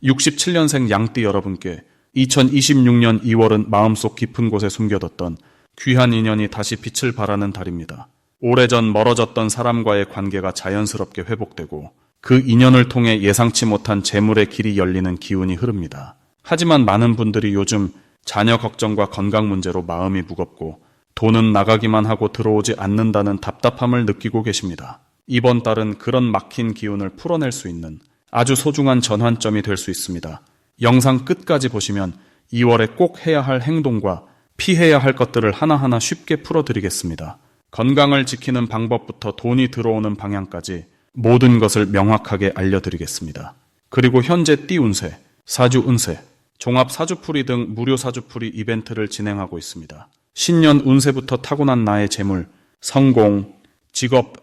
67년생 양띠 여러분께 2026년 2월은 마음속 깊은 곳에 숨겨뒀던 귀한 인연이 다시 빛을 발하는 달입니다. 오래전 멀어졌던 사람과의 관계가 자연스럽게 회복되고 그 인연을 통해 예상치 못한 재물의 길이 열리는 기운이 흐릅니다. 하지만 많은 분들이 요즘 자녀 걱정과 건강 문제로 마음이 무겁고 돈은 나가기만 하고 들어오지 않는다는 답답함을 느끼고 계십니다. 이번 달은 그런 막힌 기운을 풀어낼 수 있는 아주 소중한 전환점이 될 수 있습니다. 영상 끝까지 보시면 2월에 꼭 해야 할 행동과 피해야 할 것들을 하나하나 쉽게 풀어드리겠습니다. 건강을 지키는 방법부터 돈이 들어오는 방향까지 모든 것을 명확하게 알려드리겠습니다. 그리고 현재 띠 운세, 사주 운세, 종합 사주풀이 등 무료 사주풀이 이벤트를 진행하고 있습니다. 신년 운세부터 타고난 나의 재물, 성공, 직업,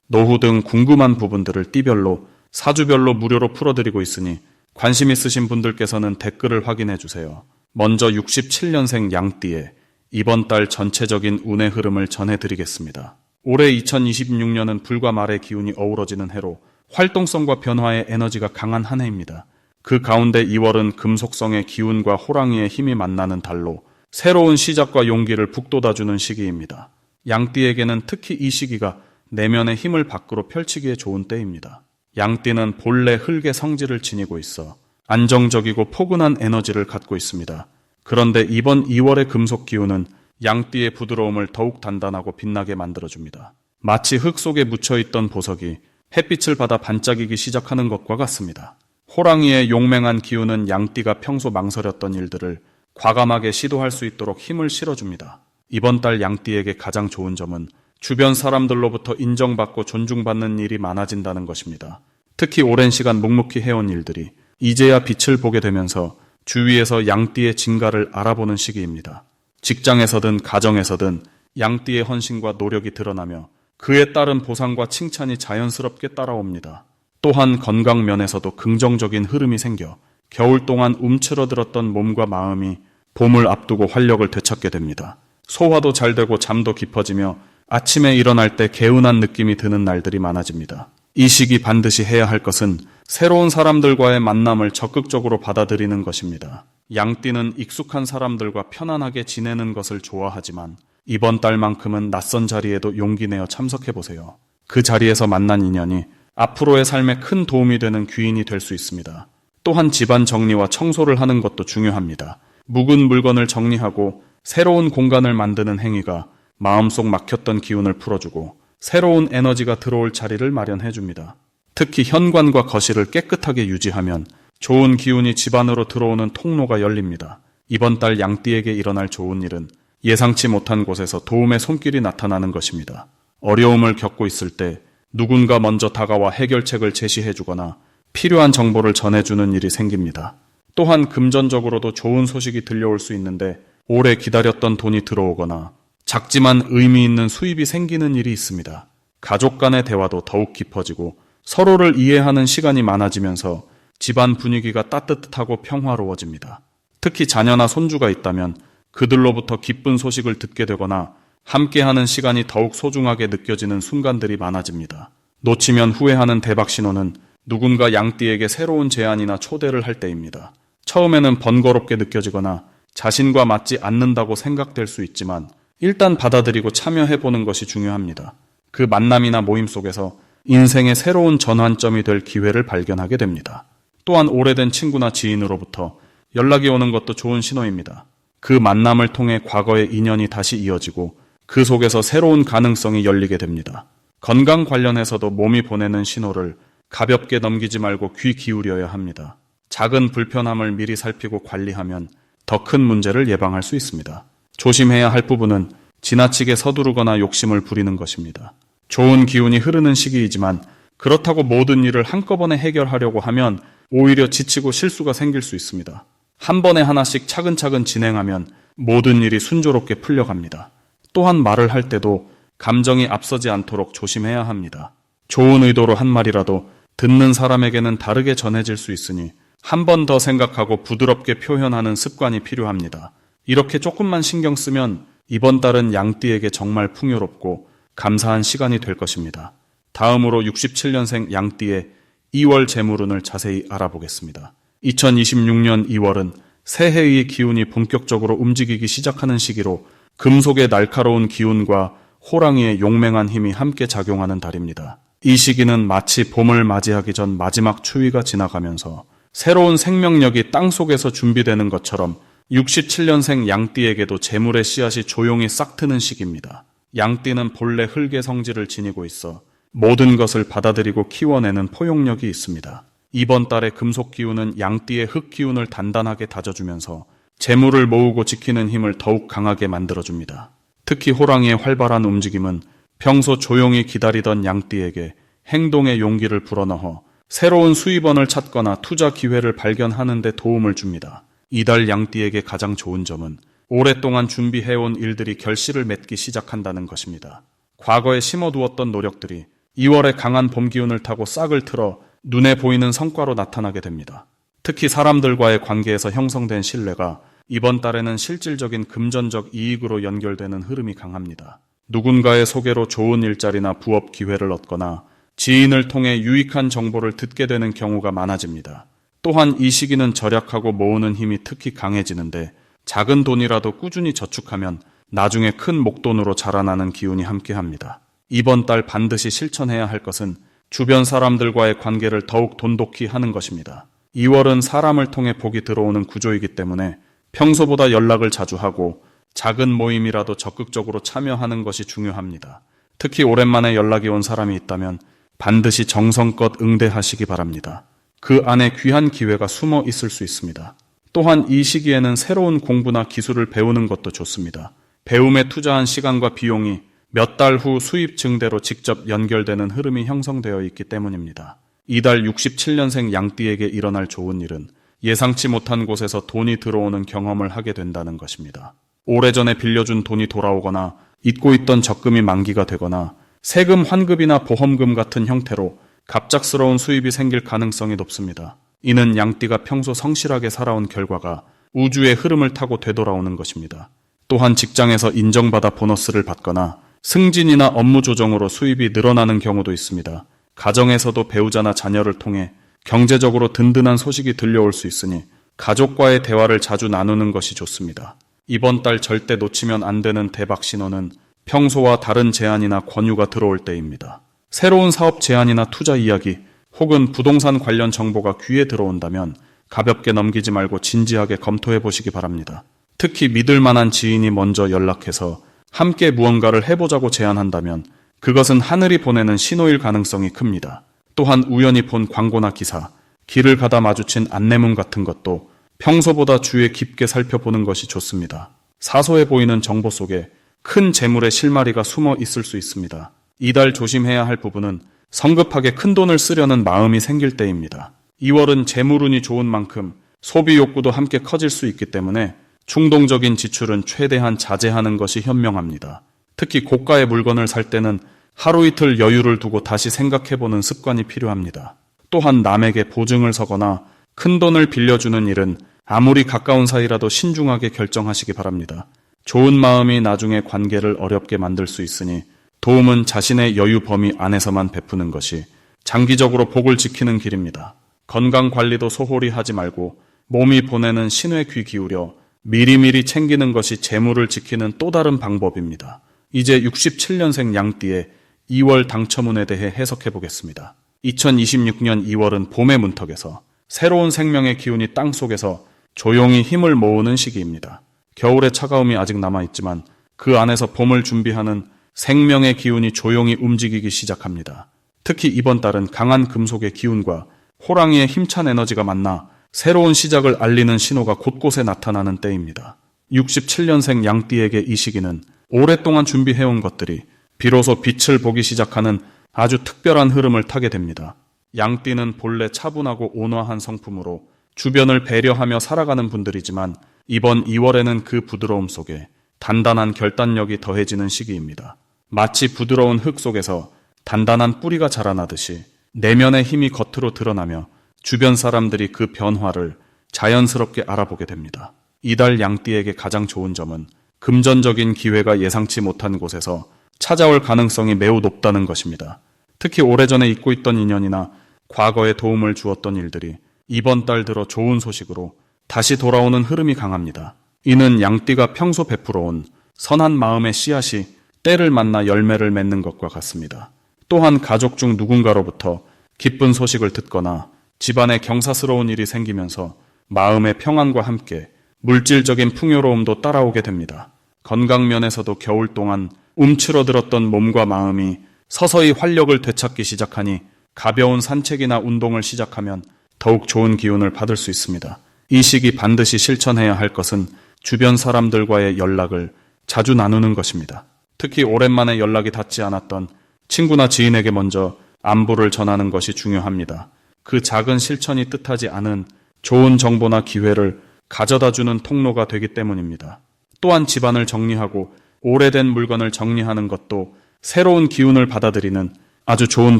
노후 등 궁금한 부분들을 띠별로, 사주별로 무료로 풀어드리고 있으니 관심 있으신 분들께서는 댓글을 확인해 주세요. 먼저 67년생 양띠의 이번 달 전체적인 운의 흐름을 전해드리겠습니다. 올해 2026년은 불과 말의 기운이 어우러지는 해로 활동성과 변화의 에너지가 강한 한 해입니다. 그 가운데 2월은 금속성의 기운과 호랑이의 힘이 만나는 달로 새로운 시작과 용기를 북돋아주는 시기입니다. 양띠에게는 특히 이 시기가 내면의 힘을 밖으로 펼치기에 좋은 때입니다. 양띠는 본래 흙의 성질을 지니고 있어 안정적이고 포근한 에너지를 갖고 있습니다. 그런데 이번 2월의 금속 기운은 양띠의 부드러움을 더욱 단단하고 빛나게 만들어줍니다. 마치 흙 속에 묻혀있던 보석이 햇빛을 받아 반짝이기 시작하는 것과 같습니다. 호랑이의 용맹한 기운은 양띠가 평소 망설였던 일들을 과감하게 시도할 수 있도록 힘을 실어줍니다. 이번 달 양띠에게 가장 좋은 점은 주변 사람들로부터 인정받고 존중받는 일이 많아진다는 것입니다. 특히 오랜 시간 묵묵히 해온 일들이 이제야 빛을 보게 되면서 주위에서 양띠의 진가를 알아보는 시기입니다. 직장에서든 가정에서든 양띠의 헌신과 노력이 드러나며 그에 따른 보상과 칭찬이 자연스럽게 따라옵니다. 또한 건강 면에서도 긍정적인 흐름이 생겨 겨울 동안 움츠러들었던 몸과 마음이 봄을 앞두고 활력을 되찾게 됩니다. 소화도 잘 되고 잠도 깊어지며 아침에 일어날 때 개운한 느낌이 드는 날들이 많아집니다. 이 시기 반드시 해야 할 것은 새로운 사람들과의 만남을 적극적으로 받아들이는 것입니다. 양띠는 익숙한 사람들과 편안하게 지내는 것을 좋아하지만 이번 달만큼은 낯선 자리에도 용기 내어 참석해보세요. 그 자리에서 만난 인연이 앞으로의 삶에 큰 도움이 되는 귀인이 될 수 있습니다. 또한 집안 정리와 청소를 하는 것도 중요합니다. 묵은 물건을 정리하고 새로운 공간을 만드는 행위가 마음속 막혔던 기운을 풀어주고 새로운 에너지가 들어올 자리를 마련해줍니다. 특히 현관과 거실을 깨끗하게 유지하면 좋은 기운이 집 안으로 들어오는 통로가 열립니다. 이번 달 양띠에게 일어날 좋은 일은 예상치 못한 곳에서 도움의 손길이 나타나는 것입니다. 어려움을 겪고 있을 때 누군가 먼저 다가와 해결책을 제시해주거나 필요한 정보를 전해주는 일이 생깁니다. 또한 금전적으로도 좋은 소식이 들려올 수 있는데 오래 기다렸던 돈이 들어오거나 작지만 의미 있는 수입이 생기는 일이 있습니다. 가족 간의 대화도 더욱 깊어지고 서로를 이해하는 시간이 많아지면서 집안 분위기가 따뜻하고 평화로워집니다. 특히 자녀나 손주가 있다면 그들로부터 기쁜 소식을 듣게 되거나 함께하는 시간이 더욱 소중하게 느껴지는 순간들이 많아집니다. 놓치면 후회하는 대박 신호는 누군가 양띠에게 새로운 제안이나 초대를 할 때입니다. 처음에는 번거롭게 느껴지거나 자신과 맞지 않는다고 생각될 수 있지만 일단 받아들이고 참여해보는 것이 중요합니다. 그 만남이나 모임 속에서 인생의 새로운 전환점이 될 기회를 발견하게 됩니다. 또한 오래된 친구나 지인으로부터 연락이 오는 것도 좋은 신호입니다. 그 만남을 통해 과거의 인연이 다시 이어지고 그 속에서 새로운 가능성이 열리게 됩니다. 건강 관련해서도 몸이 보내는 신호를 가볍게 넘기지 말고 귀 기울여야 합니다. 작은 불편함을 미리 살피고 관리하면 더 큰 문제를 예방할 수 있습니다. 조심해야 할 부분은 지나치게 서두르거나 욕심을 부리는 것입니다. 좋은 기운이 흐르는 시기이지만 그렇다고 모든 일을 한꺼번에 해결하려고 하면 오히려 지치고 실수가 생길 수 있습니다. 한 번에 하나씩 차근차근 진행하면 모든 일이 순조롭게 풀려갑니다. 또한 말을 할 때도 감정이 앞서지 않도록 조심해야 합니다. 좋은 의도로 한 말이라도 듣는 사람에게는 다르게 전해질 수 있으니 한 번 더 생각하고 부드럽게 표현하는 습관이 필요합니다. 이렇게 조금만 신경 쓰면 이번 달은 양띠에게 정말 풍요롭고 감사한 시간이 될 것입니다. 다음으로 67년생 양띠의 2월 재물운을 자세히 알아보겠습니다. 2026년 2월은 새해의 기운이 본격적으로 움직이기 시작하는 시기로 금속의 날카로운 기운과 호랑이의 용맹한 힘이 함께 작용하는 달입니다. 이 시기는 마치 봄을 맞이하기 전 마지막 추위가 지나가면서 새로운 생명력이 땅속에서 준비되는 것처럼 67년생 양띠에게도 재물의 씨앗이 조용히 싹트는 시기입니다. 양띠는 본래 흙의 성질을 지니고 있어 모든 것을 받아들이고 키워내는 포용력이 있습니다. 이번 달의 금속 기운은 양띠의 흙 기운을 단단하게 다져주면서 재물을 모으고 지키는 힘을 더욱 강하게 만들어줍니다. 특히 호랑이의 활발한 움직임은 평소 조용히 기다리던 양띠에게 행동의 용기를 불어넣어 새로운 수입원을 찾거나 투자 기회를 발견하는 데 도움을 줍니다. 이달 양띠에게 가장 좋은 점은 오랫동안 준비해온 일들이 결실을 맺기 시작한다는 것입니다. 과거에 심어두었던 노력들이 2월에 강한 봄 기운을 타고 싹을 틀어 눈에 보이는 성과로 나타나게 됩니다. 특히 사람들과의 관계에서 형성된 신뢰가 이번 달에는 실질적인 금전적 이익으로 연결되는 흐름이 강합니다. 누군가의 소개로 좋은 일자리나 부업 기회를 얻거나 지인을 통해 유익한 정보를 듣게 되는 경우가 많아집니다. 또한 이 시기는 절약하고 모으는 힘이 특히 강해지는데 작은 돈이라도 꾸준히 저축하면 나중에 큰 목돈으로 자라나는 기운이 함께합니다. 이번 달 반드시 실천해야 할 것은 주변 사람들과의 관계를 더욱 돈독히 하는 것입니다. 2월은 사람을 통해 복이 들어오는 구조이기 때문에 평소보다 연락을 자주 하고 작은 모임이라도 적극적으로 참여하는 것이 중요합니다. 특히 오랜만에 연락이 온 사람이 있다면 반드시 정성껏 응대하시기 바랍니다. 그 안에 귀한 기회가 숨어 있을 수 있습니다. 또한 이 시기에는 새로운 공부나 기술을 배우는 것도 좋습니다. 배움에 투자한 시간과 비용이 몇 달 후 수입 증대로 직접 연결되는 흐름이 형성되어 있기 때문입니다. 이달 67년생 양띠에게 일어날 좋은 일은 예상치 못한 곳에서 돈이 들어오는 경험을 하게 된다는 것입니다. 오래전에 빌려준 돈이 돌아오거나 잊고 있던 적금이 만기가 되거나 세금 환급이나 보험금 같은 형태로 갑작스러운 수입이 생길 가능성이 높습니다. 이는 양띠가 평소 성실하게 살아온 결과가 우주의 흐름을 타고 되돌아오는 것입니다. 또한 직장에서 인정받아 보너스를 받거나 승진이나 업무 조정으로 수입이 늘어나는 경우도 있습니다. 가정에서도 배우자나 자녀를 통해 경제적으로 든든한 소식이 들려올 수 있으니 가족과의 대화를 자주 나누는 것이 좋습니다. 이번 달 절대 놓치면 안 되는 대박 신호는 평소와 다른 제안이나 권유가 들어올 때입니다. 새로운 사업 제안이나 투자 이야기 혹은 부동산 관련 정보가 귀에 들어온다면 가볍게 넘기지 말고 진지하게 검토해 보시기 바랍니다. 특히 믿을 만한 지인이 먼저 연락해서 함께 무언가를 해보자고 제안한다면 그것은 하늘이 보내는 신호일 가능성이 큽니다. 또한 우연히 본 광고나 기사, 길을 가다 마주친 안내문 같은 것도 평소보다 주의 깊게 살펴보는 것이 좋습니다. 사소해 보이는 정보 속에 큰 재물의 실마리가 숨어 있을 수 있습니다. 이달 조심해야 할 부분은 성급하게 큰 돈을 쓰려는 마음이 생길 때입니다. 2월은 재물운이 좋은 만큼 소비 욕구도 함께 커질 수 있기 때문에 충동적인 지출은 최대한 자제하는 것이 현명합니다. 특히 고가의 물건을 살 때는 하루 이틀 여유를 두고 다시 생각해보는 습관이 필요합니다. 또한 남에게 보증을 서거나 큰 돈을 빌려주는 일은 아무리 가까운 사이라도 신중하게 결정하시기 바랍니다. 좋은 마음이 나중에 관계를 어렵게 만들 수 있으니 도움은 자신의 여유 범위 안에서만 베푸는 것이 장기적으로 복을 지키는 길입니다. 건강 관리도 소홀히 하지 말고 몸이 보내는 신호에 귀 기울여 미리미리 챙기는 것이 재물을 지키는 또 다른 방법입니다. 이제 67년생 양띠의 2월 당첨운에 대해 해석해 보겠습니다. 2026년 2월은 봄의 문턱에서 새로운 생명의 기운이 땅속에서 조용히 힘을 모으는 시기입니다. 겨울의 차가움이 아직 남아있지만 그 안에서 봄을 준비하는 생명의 기운이 조용히 움직이기 시작합니다. 특히 이번 달은 강한 금속의 기운과 호랑이의 힘찬 에너지가 만나 새로운 시작을 알리는 신호가 곳곳에 나타나는 때입니다. 67년생 양띠에게 이 시기는 오랫동안 준비해온 것들이 비로소 빛을 보기 시작하는 아주 특별한 흐름을 타게 됩니다. 양띠는 본래 차분하고 온화한 성품으로 주변을 배려하며 살아가는 분들이지만 이번 2월에는 그 부드러움 속에 단단한 결단력이 더해지는 시기입니다. 마치 부드러운 흙 속에서 단단한 뿌리가 자라나듯이 내면의 힘이 겉으로 드러나며 주변 사람들이 그 변화를 자연스럽게 알아보게 됩니다. 이달 양띠에게 가장 좋은 점은 금전적인 기회가 예상치 못한 곳에서 찾아올 가능성이 매우 높다는 것입니다. 특히 오래전에 잊고 있던 인연이나 과거에 도움을 주었던 일들이 이번 달 들어 좋은 소식으로 다시 돌아오는 흐름이 강합니다. 이는 양띠가 평소 베풀어온 선한 마음의 씨앗이 때를 만나 열매를 맺는 것과 같습니다. 또한 가족 중 누군가로부터 기쁜 소식을 듣거나 집안에 경사스러운 일이 생기면서 마음의 평안과 함께 물질적인 풍요로움도 따라오게 됩니다. 건강 면에서도 겨울 동안 움츠러들었던 몸과 마음이 서서히 활력을 되찾기 시작하니 가벼운 산책이나 운동을 시작하면 더욱 좋은 기운을 받을 수 있습니다. 이 시기 반드시 실천해야 할 것은 주변 사람들과의 연락을 자주 나누는 것입니다. 특히 오랜만에 연락이 닿지 않았던 친구나 지인에게 먼저 안부를 전하는 것이 중요합니다. 그 작은 실천이 뜻하지 않은 좋은 정보나 기회를 가져다주는 통로가 되기 때문입니다. 또한 집안을 정리하고 오래된 물건을 정리하는 것도 새로운 기운을 받아들이는 아주 좋은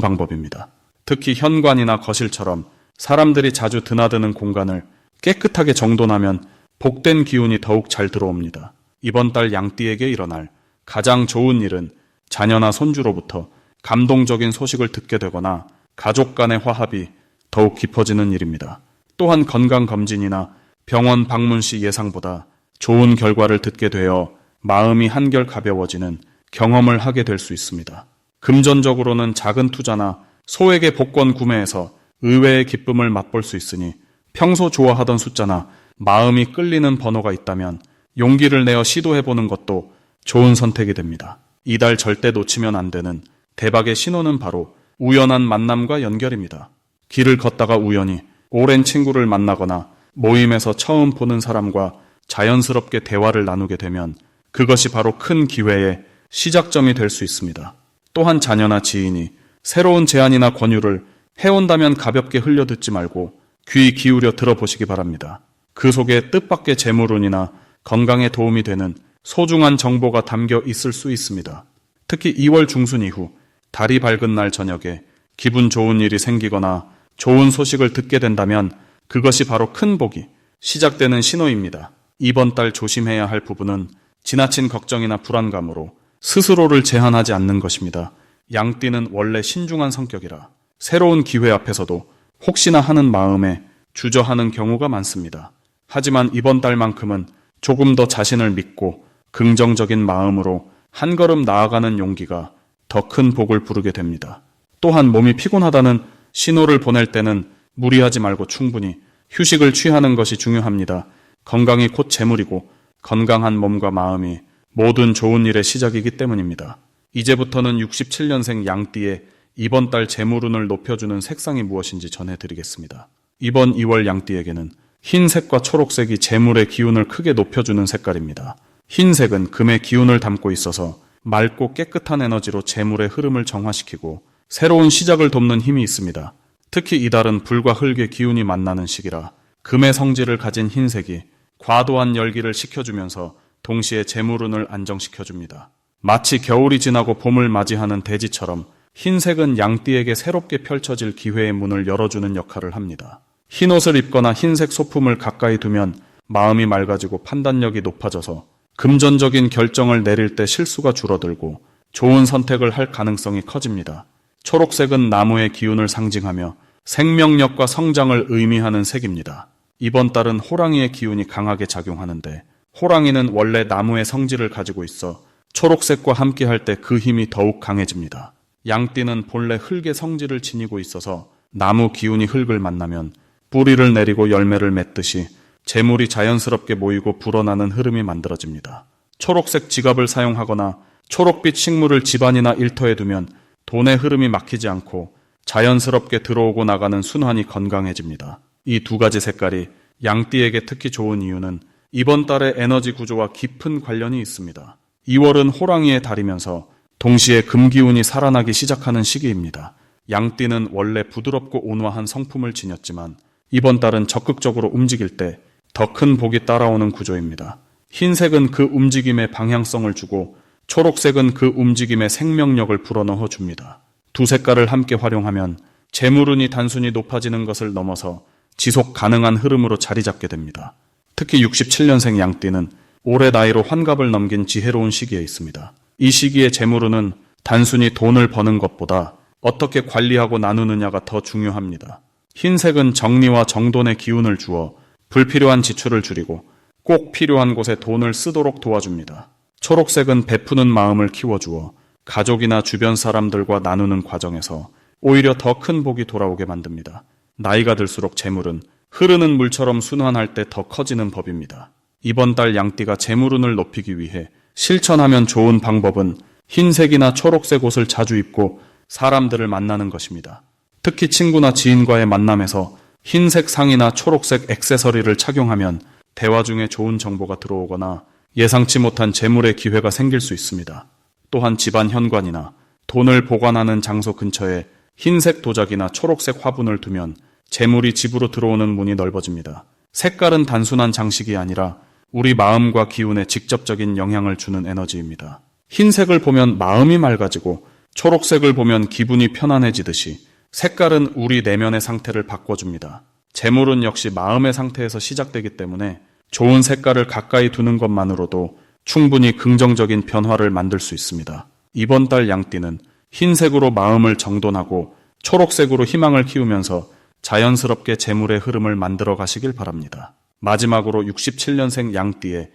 방법입니다. 특히 현관이나 거실처럼 사람들이 자주 드나드는 공간을 깨끗하게 정돈하면 복된 기운이 더욱 잘 들어옵니다. 이번 달 양띠에게 일어날 가장 좋은 일은 자녀나 손주로부터 감동적인 소식을 듣게 되거나 가족 간의 화합이 더욱 깊어지는 일입니다. 또한 건강검진이나 병원 방문 시 예상보다 좋은 결과를 듣게 되어 마음이 한결 가벼워지는 경험을 하게 될 수 있습니다. 금전적으로는 작은 투자나 소액의 복권 구매에서 의외의 기쁨을 맛볼 수 있으니 평소 좋아하던 숫자나 마음이 끌리는 번호가 있다면 용기를 내어 시도해보는 것도 좋은 선택이 됩니다. 이달 절대 놓치면 안 되는 대박의 신호는 바로 우연한 만남과 연결입니다. 길을 걷다가 우연히 오랜 친구를 만나거나 모임에서 처음 보는 사람과 자연스럽게 대화를 나누게 되면 그것이 바로 큰 기회의 시작점이 될 수 있습니다. 또한 자녀나 지인이 새로운 제안이나 권유를 해온다면 가볍게 흘려듣지 말고 귀 기울여 들어보시기 바랍니다. 그 속에 뜻밖의 재물운이나 건강에 도움이 되는 소중한 정보가 담겨 있을 수 있습니다. 특히 2월 중순 이후 달이 밝은 날 저녁에 기분 좋은 일이 생기거나 좋은 소식을 듣게 된다면 그것이 바로 큰 복이 시작되는 신호입니다. 이번 달 조심해야 할 부분은 지나친 걱정이나 불안감으로 스스로를 제한하지 않는 것입니다. 양띠는 원래 신중한 성격이라 새로운 기회 앞에서도 혹시나 하는 마음에 주저하는 경우가 많습니다. 하지만 이번 달만큼은 조금 더 자신을 믿고 긍정적인 마음으로 한 걸음 나아가는 용기가 더 큰 복을 부르게 됩니다. 또한 몸이 피곤하다는 신호를 보낼 때는 무리하지 말고 충분히 휴식을 취하는 것이 중요합니다. 건강이 곧 재물이고 건강한 몸과 마음이 모든 좋은 일의 시작이기 때문입니다. 이제부터는 67년생 양띠의 이번 달 재물운을 높여주는 색상이 무엇인지 전해드리겠습니다. 이번 2월 양띠에게는 흰색과 초록색이 재물의 기운을 크게 높여주는 색깔입니다. 흰색은 금의 기운을 담고 있어서 맑고 깨끗한 에너지로 재물의 흐름을 정화시키고 새로운 시작을 돕는 힘이 있습니다. 특히 이달은 불과 흙의 기운이 만나는 시기라 금의 성질을 가진 흰색이 과도한 열기를 식혀주면서 동시에 재물운을 안정시켜줍니다. 마치 겨울이 지나고 봄을 맞이하는 대지처럼 흰색은 양띠에게 새롭게 펼쳐질 기회의 문을 열어주는 역할을 합니다. 흰 옷을 입거나 흰색 소품을 가까이 두면 마음이 맑아지고 판단력이 높아져서 금전적인 결정을 내릴 때 실수가 줄어들고 좋은 선택을 할 가능성이 커집니다. 초록색은 나무의 기운을 상징하며 생명력과 성장을 의미하는 색입니다. 이번 달은 호랑이의 기운이 강하게 작용하는데 호랑이는 원래 나무의 성질을 가지고 있어 초록색과 함께 할 때 그 힘이 더욱 강해집니다. 양띠는 본래 흙의 성질을 지니고 있어서 나무 기운이 흙을 만나면 뿌리를 내리고 열매를 맺듯이 재물이 자연스럽게 모이고 불어나는 흐름이 만들어집니다. 초록색 지갑을 사용하거나 초록빛 식물을 집안이나 일터에 두면 돈의 흐름이 막히지 않고 자연스럽게 들어오고 나가는 순환이 건강해집니다. 이 두 가지 색깔이 양띠에게 특히 좋은 이유는 이번 달의 에너지 구조와 깊은 관련이 있습니다. 2월은 호랑이의 달이면서 동시에 금기운이 살아나기 시작하는 시기입니다. 양띠는 원래 부드럽고 온화한 성품을 지녔지만 이번 달은 적극적으로 움직일 때 더 큰 복이 따라오는 구조입니다. 흰색은 그 움직임에 방향성을 주고 초록색은 그 움직임에 생명력을 불어넣어 줍니다. 두 색깔을 함께 활용하면 재물운이 단순히 높아지는 것을 넘어서 지속 가능한 흐름으로 자리 잡게 됩니다. 특히 67년생 양띠는 올해 나이로 환갑을 넘긴 지혜로운 시기에 있습니다. 이 시기의 재물운은 단순히 돈을 버는 것보다 어떻게 관리하고 나누느냐가 더 중요합니다. 흰색은 정리와 정돈의 기운을 주어 불필요한 지출을 줄이고 꼭 필요한 곳에 돈을 쓰도록 도와줍니다. 초록색은 베푸는 마음을 키워주어 가족이나 주변 사람들과 나누는 과정에서 오히려 더 큰 복이 돌아오게 만듭니다. 나이가 들수록 재물은 흐르는 물처럼 순환할 때 더 커지는 법입니다. 이번 달 양띠가 재물운을 높이기 위해 실천하면 좋은 방법은 흰색이나 초록색 옷을 자주 입고 사람들을 만나는 것입니다. 특히 친구나 지인과의 만남에서 흰색 상의나 초록색 액세서리를 착용하면 대화 중에 좋은 정보가 들어오거나 예상치 못한 재물의 기회가 생길 수 있습니다. 또한 집안 현관이나 돈을 보관하는 장소 근처에 흰색 도자기나 초록색 화분을 두면 재물이 집으로 들어오는 문이 넓어집니다. 색깔은 단순한 장식이 아니라 우리 마음과 기운에 직접적인 영향을 주는 에너지입니다. 흰색을 보면 마음이 맑아지고 초록색을 보면 기분이 편안해지듯이 색깔은 우리 내면의 상태를 바꿔줍니다. 재물은 역시 마음의 상태에서 시작되기 때문에 좋은 색깔을 가까이 두는 것만으로도 충분히 긍정적인 변화를 만들 수 있습니다. 이번 달 양띠는 흰색으로 마음을 정돈하고 초록색으로 희망을 키우면서 자연스럽게 재물의 흐름을 만들어 가시길 바랍니다. 마지막으로 67년생 양띠의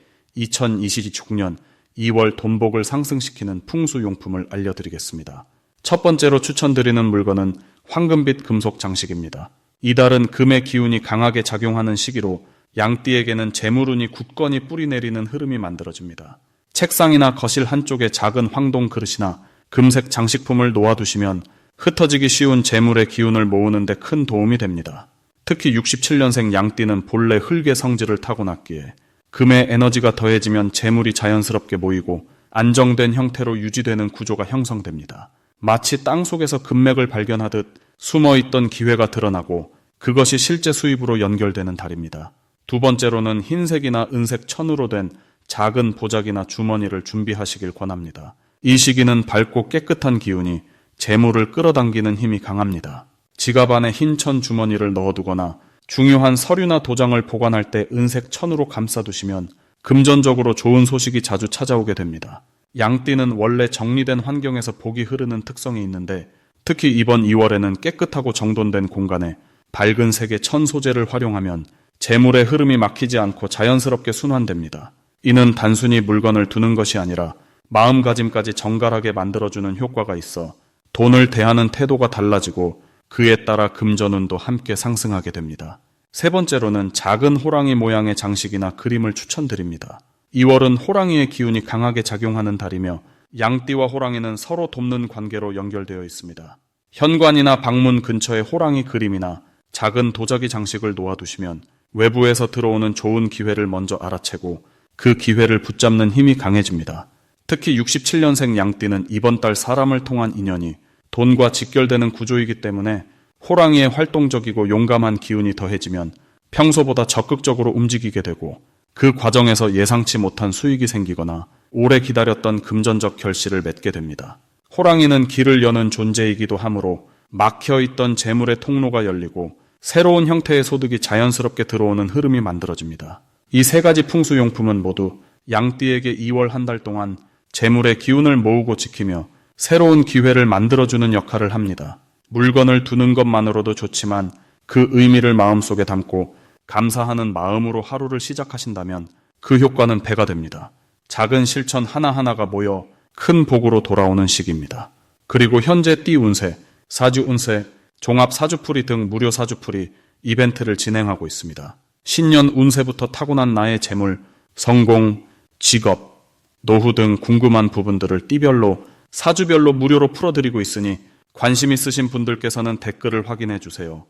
2026년 2월 돈복을 상승시키는 풍수용품을 알려드리겠습니다. 첫 번째로 추천드리는 물건은 황금빛 금속 장식입니다. 이달은 금의 기운이 강하게 작용하는 시기로 양띠에게는 재물운이 굳건히 뿌리내리는 흐름이 만들어집니다. 책상이나 거실 한쪽에 작은 황동 그릇이나 금색 장식품을 놓아두시면 흩어지기 쉬운 재물의 기운을 모으는 데 큰 도움이 됩니다. 특히 67년생 양띠는 본래 흙의 성질을 타고났기에 금의 에너지가 더해지면 재물이 자연스럽게 모이고 안정된 형태로 유지되는 구조가 형성됩니다. 마치 땅 속에서 금맥을 발견하듯 숨어있던 기회가 드러나고 그것이 실제 수입으로 연결되는 달입니다. 두 번째로는 흰색이나 은색 천으로 된 작은 보자기나 주머니를 준비하시길 권합니다. 이 시기는 밝고 깨끗한 기운이 재물을 끌어당기는 힘이 강합니다. 지갑 안에 흰 천 주머니를 넣어두거나 중요한 서류나 도장을 보관할 때 은색 천으로 감싸두시면 금전적으로 좋은 소식이 자주 찾아오게 됩니다. 양띠는 원래 정리된 환경에서 복이 흐르는 특성이 있는데 특히 이번 2월에는 깨끗하고 정돈된 공간에 밝은 색의 천 소재를 활용하면 재물의 흐름이 막히지 않고 자연스럽게 순환됩니다. 이는 단순히 물건을 두는 것이 아니라 마음가짐까지 정갈하게 만들어주는 효과가 있어 돈을 대하는 태도가 달라지고 그에 따라 금전운도 함께 상승하게 됩니다. 세 번째로는 작은 호랑이 모양의 장식이나 그림을 추천드립니다. 2월은 호랑이의 기운이 강하게 작용하는 달이며 양띠와 호랑이는 서로 돕는 관계로 연결되어 있습니다. 현관이나 방문 근처에 호랑이 그림이나 작은 도자기 장식을 놓아두시면 외부에서 들어오는 좋은 기회를 먼저 알아채고 그 기회를 붙잡는 힘이 강해집니다. 특히 67년생 양띠는 이번 달 사람을 통한 인연이 돈과 직결되는 구조이기 때문에 호랑이의 활동적이고 용감한 기운이 더해지면 평소보다 적극적으로 움직이게 되고 그 과정에서 예상치 못한 수익이 생기거나 오래 기다렸던 금전적 결실을 맺게 됩니다. 호랑이는 길을 여는 존재이기도 하므로 막혀있던 재물의 통로가 열리고 새로운 형태의 소득이 자연스럽게 들어오는 흐름이 만들어집니다. 이 세 가지 풍수용품은 모두 양띠에게 2월 한 달 동안 재물의 기운을 모으고 지키며 새로운 기회를 만들어주는 역할을 합니다. 물건을 두는 것만으로도 좋지만 그 의미를 마음속에 담고 감사하는 마음으로 하루를 시작하신다면 그 효과는 배가 됩니다. 작은 실천 하나하나가 모여 큰 복으로 돌아오는 시기입니다. 그리고 현재 띠 운세, 사주 운세, 종합 사주풀이 등 무료 사주풀이 이벤트를 진행하고 있습니다. 신년 운세부터 타고난 나의 재물, 성공, 직업, 노후 등 궁금한 부분들을 띠별로 사주별로 무료로 풀어드리고 있으니 관심 있으신 분들께서는 댓글을 확인해 주세요.